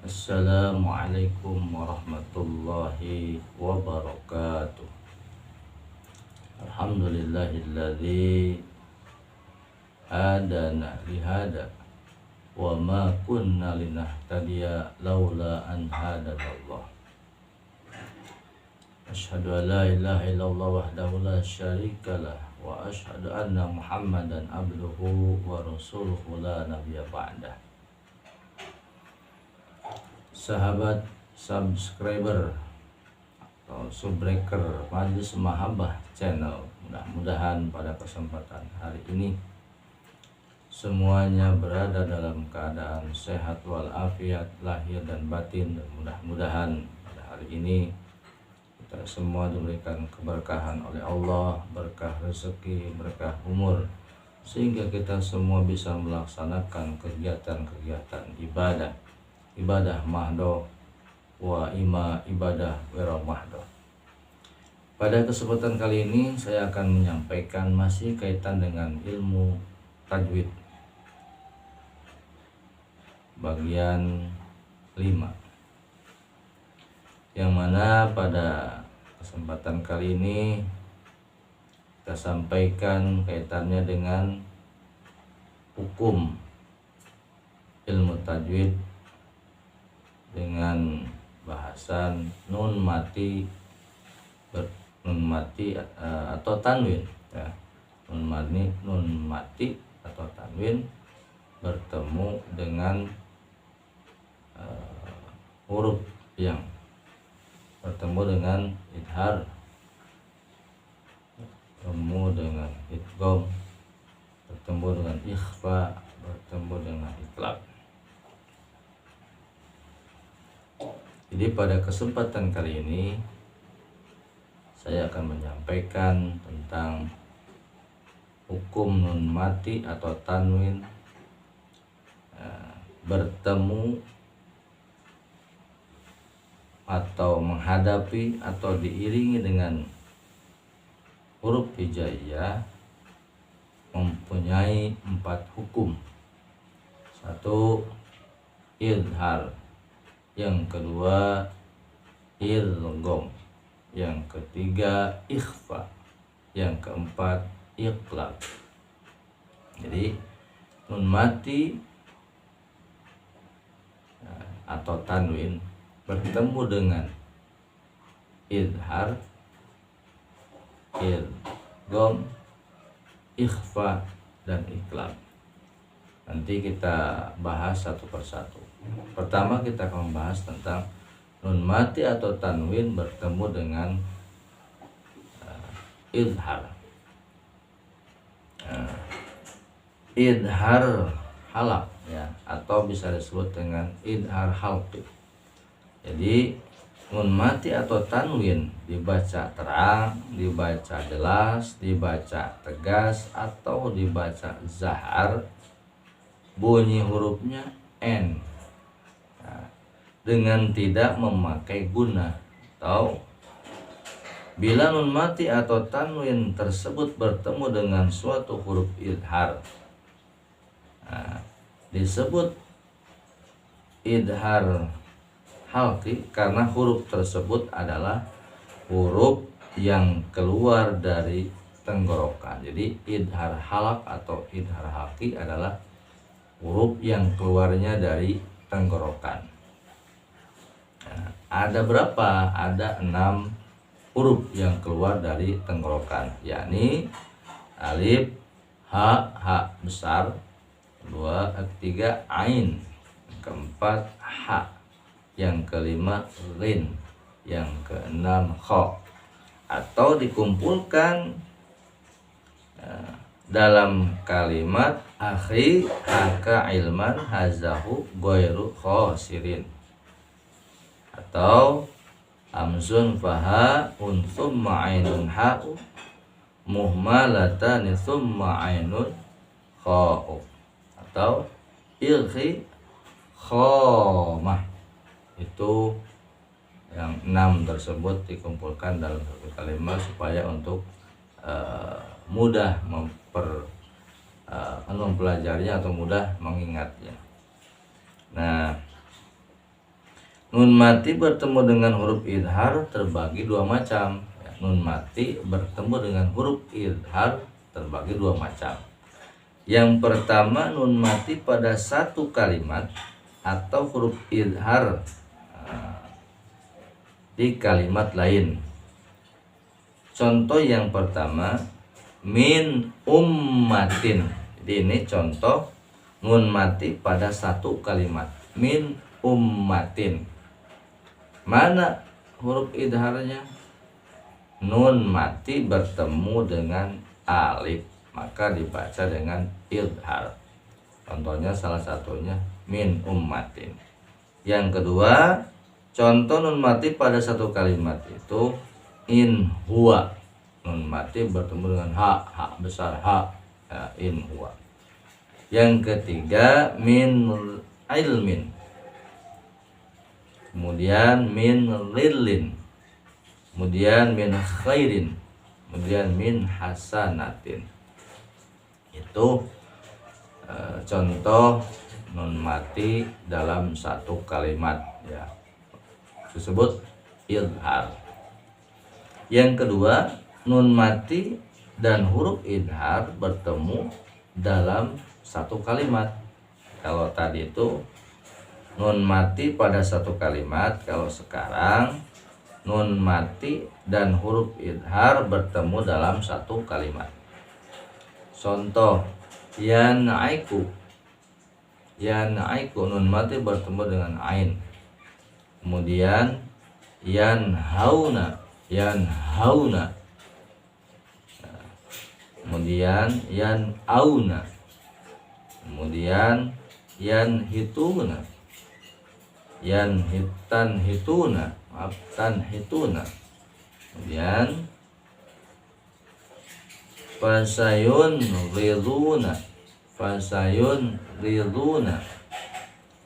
Assalamualaikum warahmatullahi wabarakatuh. Alhamdulillahilladzi hadana lihada wa ma kunna linahtadiya laula an hadanallah. Asyhadu an la ilaha illallah wahdahu la syarikalah wa asyhadu anna Muhammadan abduhu wa rasuluhu la nabiyya ba'dah. Sahabat subscriber atau subbreaker Majelis Mahabbah channel, mudah-mudahan pada kesempatan hari ini semuanya berada dalam keadaan sehat walafiat lahir dan batin, dan mudah-mudahan pada hari ini kita semua diberikan keberkahan oleh Allah, berkah rezeki, berkah umur, sehingga kita semua bisa melaksanakan kegiatan-kegiatan ibadah mahdoh wa ibadah wira mahdoh. Pada kesempatan kali ini saya akan menyampaikan masih kaitan dengan ilmu tajwid bagian 5, yang mana pada kesempatan kali ini kita sampaikan kaitannya dengan hukum ilmu tajwid dengan bahasan nun mati atau tanwin, ya. Nun mati atau tanwin bertemu dengan huruf yang bertemu dengan idhar, bertemu dengan idgham, bertemu dengan ikhfa, bertemu dengan itlaq. Jadi pada kesempatan kali ini saya akan menyampaikan tentang hukum nun mati atau tanwin bertemu atau menghadapi atau diiringi dengan huruf hijaiyah mempunyai 4 hukum. 1, idhar. Yang kedua, idgham. Yang ketiga, ikhfa. Yang keempat, iqlab. Jadi nun mati atau tanwin bertemu dengan idhar, idgham, ikhfa, dan iqlab. Nanti kita bahas satu persatu. Pertama kita akan membahas tentang nun mati atau tanwin bertemu dengan idhar. Idhar halaq, ya, atau bisa disebut dengan idhar halqi. Jadi nun mati atau tanwin dibaca terang, dibaca jelas, dibaca tegas, atau dibaca zahar. Bunyi hurufnya n, dengan tidak memakai guna, atau bila nun mati atau tanwin tersebut bertemu dengan suatu huruf idhar, disebut idhar halqi karena huruf tersebut adalah huruf yang keluar dari tenggorokan. Jadi idhar halaq atau idhar halqi adalah huruf yang keluarnya dari tenggorokan. Ada berapa? Ada 6 huruf yang keluar dari tenggorokan, yakni alif, ha besar, ketiga ain, keempat ha, yang kelima rin, yang keenam kha. Atau dikumpulkan dalam kalimat akhi haka ilman hazahu ghairu khasirin, atau hamzun faha thumma ainun ha'u muhmalatan thumma ainun kha'u, atau ilhi khamah. Itu yang 6 tersebut dikumpulkan dalam satu kalimat supaya untuk mudah mempelajarinya atau mudah mengingatnya. Nah, Nun mati bertemu dengan huruf idhar terbagi dua macam. Nun mati bertemu dengan huruf idhar terbagi dua macam. Yang pertama, nun mati pada satu kalimat atau huruf idhar di kalimat lain. Contoh yang pertama, min ummatin. Jadi ini contoh nun mati pada satu kalimat. Min ummatin. Mana huruf idharnya? Nun mati bertemu dengan alif, maka dibaca dengan idhar. Contohnya salah satunya min ummatin. Yang kedua, contoh nun mati pada satu kalimat itu in huwa. Nun mati bertemu dengan ha besar ha, ya, in huwa. Yang ketiga min ilmin. Kemudian min lilin, kemudian min khairin, kemudian min hasanatin. Itu contoh nun mati dalam satu kalimat, ya, disebut idhar. Yang kedua, nun mati dan huruf idhar bertemu dalam satu kalimat. Kalau tadi itu nun mati pada satu kalimat, kalau sekarang nun mati dan huruf idhar bertemu dalam satu kalimat. Contoh, yanaiku. Yanaiku, nun mati bertemu dengan ain. Kemudian yanhauna. Yanhauna. Kemudian yanauna. Kemudian yanhituna. Tanhituna. Kemudian fasayun riduna.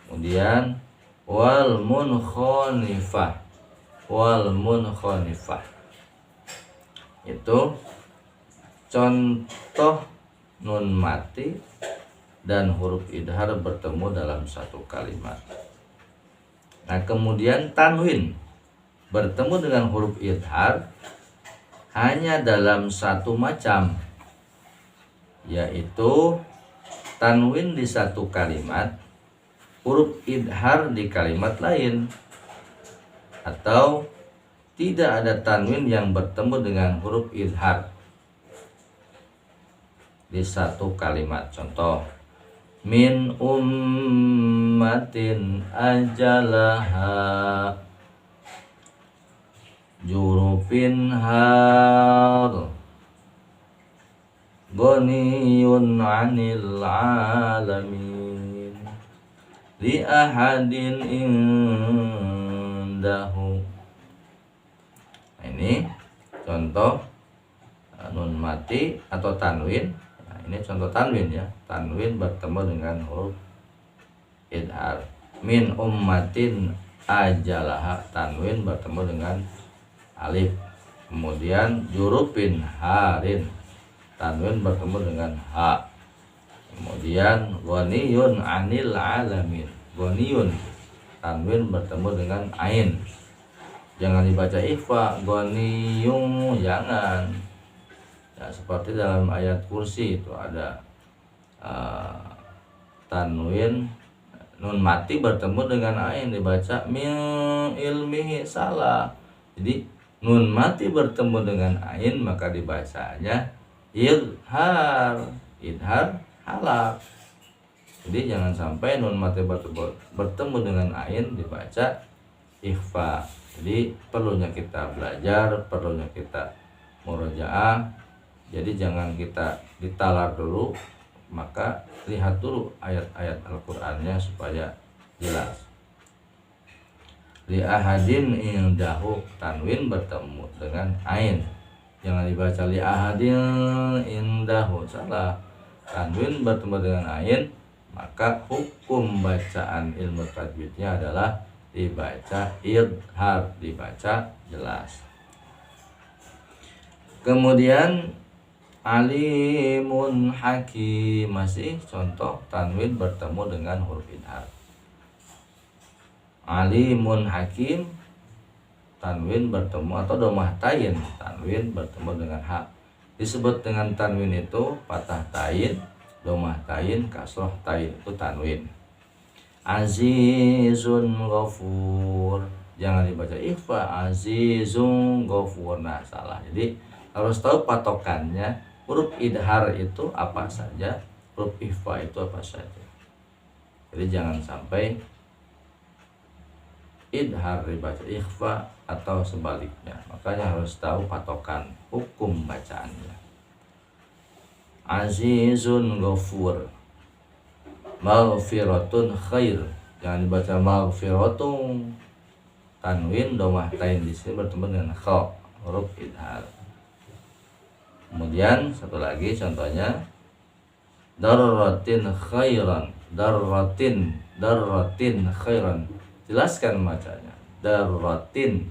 Kemudian wal munkhonifah. Itu contoh nun mati dan huruf idhar bertemu dalam satu kalimat. Nah, kemudian tanwin bertemu dengan huruf idhar hanya dalam satu macam, yaitu tanwin di satu kalimat, huruf idhar di kalimat lain, atau tidak ada tanwin yang bertemu dengan huruf idhar di satu kalimat. Contoh, min ummatin ajalaha jurufin har ghaniyun 'anil 'alamin li ahadin indahu. Nah, ini contoh nun mati atau tanwin. Nah, ini contoh tanwin, ya. Tanwin bertemu dengan huruf idhar. Min ummatin ajalaha, tanwin bertemu dengan alif. Kemudian jurufin harin, tanwin bertemu dengan ha. Kemudian ghaniyun 'anil 'alamin, ghaniyun, tanwin bertemu dengan ain. Jangan dibaca ikhfa, ghaniyun, jangan. Ya, seperti dalam ayat kursi itu ada tanwin nun mati bertemu dengan ain, dibaca min ilmihi, salah. Jadi nun mati bertemu dengan ain maka dibacanya idhar halak. Jadi jangan sampai nun mati bertemu dengan ain dibaca ikhfa. Jadi perlunya kita belajar, perlunya kita murojaah. Jadi jangan kita ditalar dulu, maka lihat dulu ayat-ayat Al-Qur'annya supaya jelas. Li ahadin indahu, tanwin bertemu dengan ain. Jangan dibaca li ahadin indahu, salah. Tanwin bertemu dengan ain, maka hukum bacaan ilmu tajwidnya adalah dibaca idhar, dibaca jelas. Kemudian alimun hakim, masih contoh tanwin bertemu dengan huruf idhar. alimun hakim, tanwin bertemu atau domah tain, tanwin bertemu dengan hak. Disebut dengan tanwin itu patah tain, domah tain, kasroh tain, itu tanwin. Azizun ghafur, jangan dibaca ikhfa, azizun ghafur. Nah, salah. Jadi harus tahu patokannya, huruf idhar itu apa saja, huruf ikhfa itu apa saja. Jadi jangan sampai idhar dibaca ikhfa atau sebaliknya. Makanya harus tahu patokan hukum bacaannya. Azizun ghafur, maghfiratun khair, jangan dibaca maghfiratun, tanwin domah tain di sini bertemu dengan kha, huruf idhar. Kemudian satu lagi contohnya, darratin khairan, darratin khairan, jelaskan bacanya. Darratin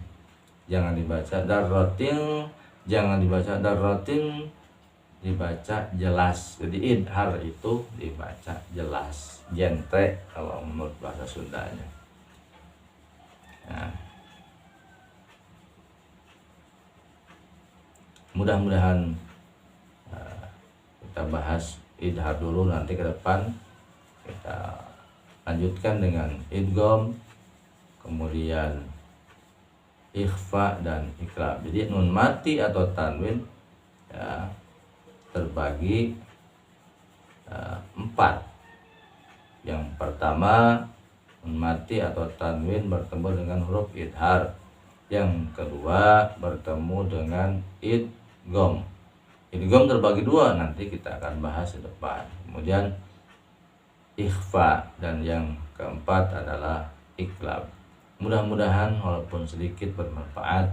jangan dibaca darratin, jangan dibaca darratin, dibaca jelas. Jadi idhar itu dibaca jelas, jente kalau menurut bahasa Sundanya. Nah, mudah-mudahan kita bahas idhar dulu, nanti ke depan kita lanjutkan dengan idgham, kemudian ikhfa dan iqlab. Jadi nun mati atau tanwin ya terbagi 4. Yang pertama, nun mati atau tanwin bertemu dengan huruf idhar. Yang kedua, bertemu dengan idgham. Idgham terbagi 2, nanti kita akan bahas di depan. Kemudian ikhfa, dan yang keempat adalah iqlab. Mudah-mudahan walaupun sedikit bermanfaat,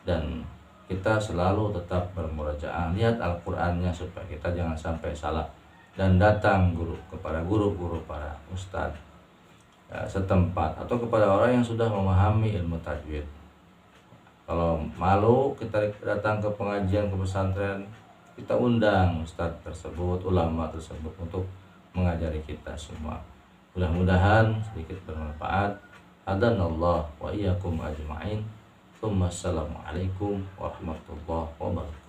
dan kita selalu tetap bermurojaah, lihat Al-Qur'annya supaya kita jangan sampai salah, dan datang kepada guru-guru para ustadz setempat atau kepada orang yang sudah memahami ilmu tajwid. Kalau malu kita datang ke pengajian, ke pesantren, kita undang ustadz tersebut, ulama tersebut untuk mengajari kita semua. Mudah-mudahan sedikit bermanfaat. Hadanallah wa iyyakum ajma'in. Assalamualaikum warahmatullahi wabarakatuh.